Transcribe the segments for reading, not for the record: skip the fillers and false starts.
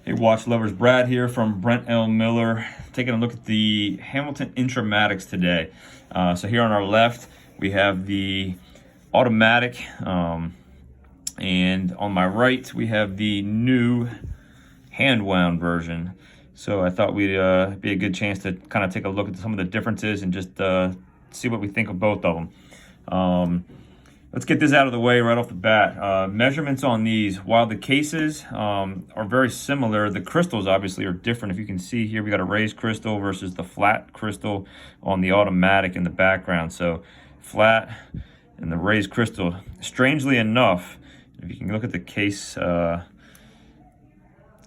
Hey watch lovers, Brad here from Brent L. Miller, taking a look at the Hamilton Intramatics today. So here on our left, we have the automatic, and on my right, we have the new hand-wound version. So I thought we'd be a good chance to kind of take a look at some of the differences and just see what we think of both of them. Let's get this out of the way right off the bat. Measurements on these, while the cases are very similar, the crystals obviously are different. If you can see here, we got a raised crystal versus the flat crystal on the automatic in the background. So flat and the raised crystal. Strangely enough, if you can look at the case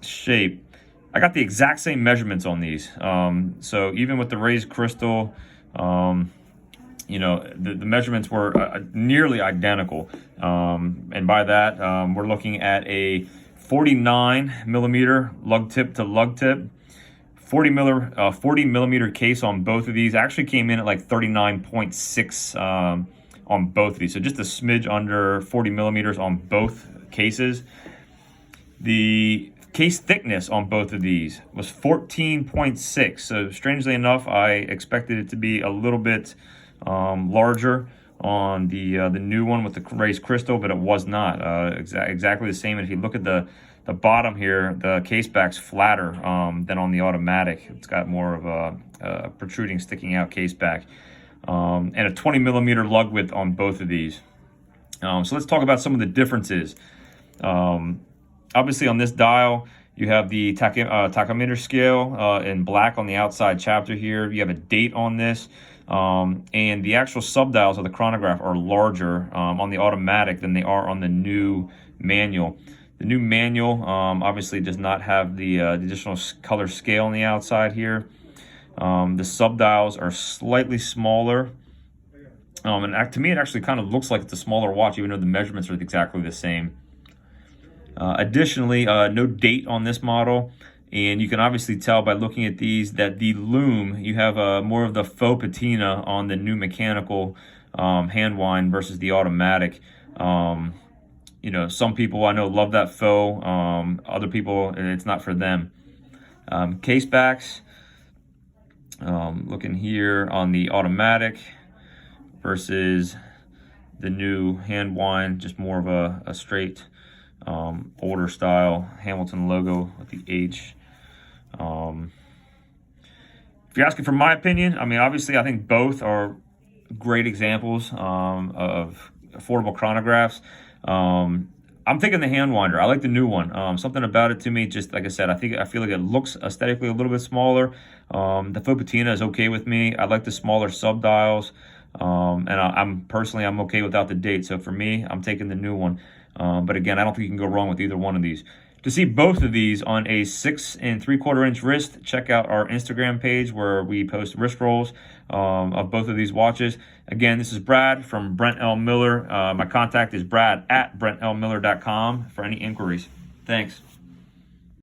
shape, I got the exact same measurements on these. So even with the raised crystal, you know, the measurements were nearly identical. And by that, we're looking at a 49 millimeter lug tip to lug tip. 40 millimeter case on both of these. Actually came in at like 39.6 on both of these. So just a smidge under 40 millimeters on both cases. The case thickness on both of these was 14.6. So strangely enough, I expected it to be a little bit larger on the new one with the raised crystal, but it was not exactly the same. And if you look at the bottom here, the case back's flatter than on the automatic. It's got more of a protruding, sticking out case back, and a 20 millimeter lug width on both of these. So let's talk about some of the differences. Obviously on this dial, you have the tachometer scale in black on the outside chapter here. You have a date on this. And the actual subdials of the chronograph are larger on the automatic than they are on the new manual. The new manual obviously does not have the additional color scale on the outside here. The subdials are slightly smaller. And to me, it actually kind of looks like it's a smaller watch, even though the measurements are exactly the same. Additionally, no date on this model. And you can obviously tell by looking at these that the loom, you have more of the faux patina on the new mechanical hand wind versus the automatic. You know, some people I know love that faux. Other people, it's not for them. Case backs, looking here on the automatic versus the new hand wind, just more of a straight older style Hamilton logo with the H. If you're asking for my opinion, I mean, obviously, I think both are great examples of affordable chronographs. I'm thinking the hand winder. I like the new one. Something about it to me, just like I said, I feel like it looks aesthetically a little bit smaller. The faux patina is okay with me. I like the smaller subdials, and I'm okay without the date. So for me, I'm taking the new one. But again, I don't think you can go wrong with either one of these. To see both of these on a 6 3/4 inch wrist, check out our Instagram page where we post wrist rolls of both of these watches. Again, this is Brad from Brent L. Miller. My contact is brad@brentlmiller.com for any inquiries. Thanks.